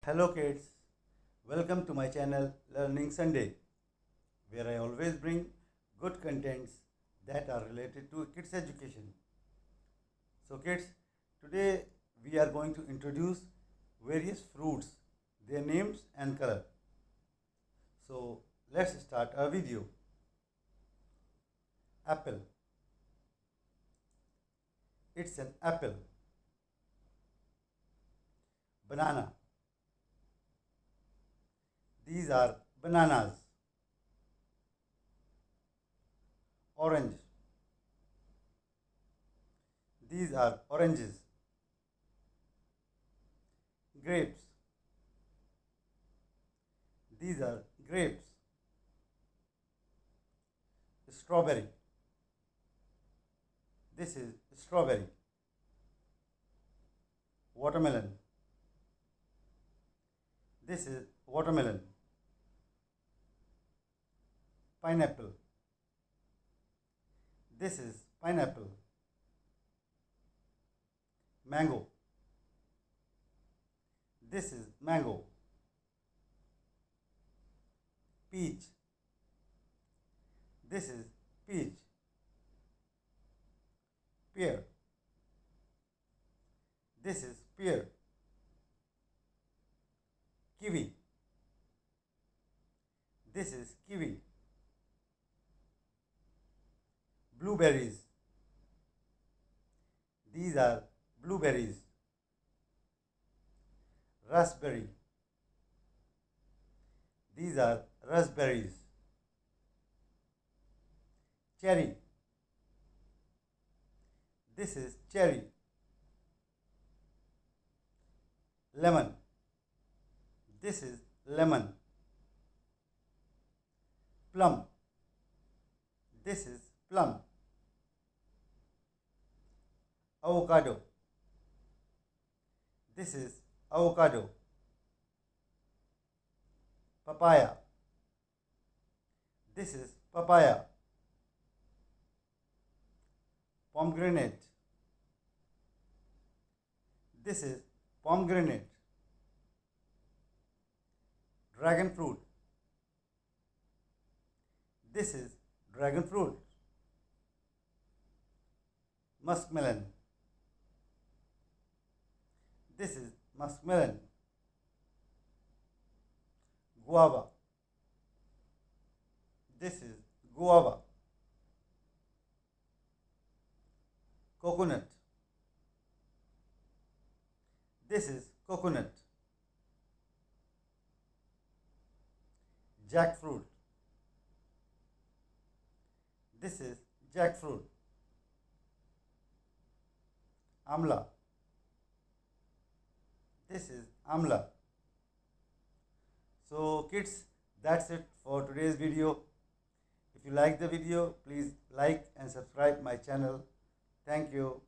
Hello kids, welcome to my channel Learning Sunday, where I always bring good contents that are related to kids education. So kids, today we are going to introduce various fruits, their names and color. So let's start our video. Apple. It's an apple. Banana. These are bananas. Orange. These are oranges. Grapes. These are grapes. Strawberry. This is strawberry. Watermelon. This is watermelon. Pineapple. This is pineapple. Mango. This is mango. Peach. This is peach. Pear. This is pear. Kiwi. This is kiwi. Blueberries. These are blueberries. Raspberry. These are raspberries. Cherry. This is cherry. Lemon. This is lemon. Plum. This is plum. Avocado. This is avocado. Papaya. This is papaya. Pomegranate. This is pomegranate. Dragon fruit. This is dragon fruit. Muskmelon. This is muskmelon. Guava. This is guava. Coconut. This is coconut. Jackfruit. This is jackfruit. Amla. This is amla. So kids, that's it for today's video. If you like the video, please like and subscribe my channel. Thank you.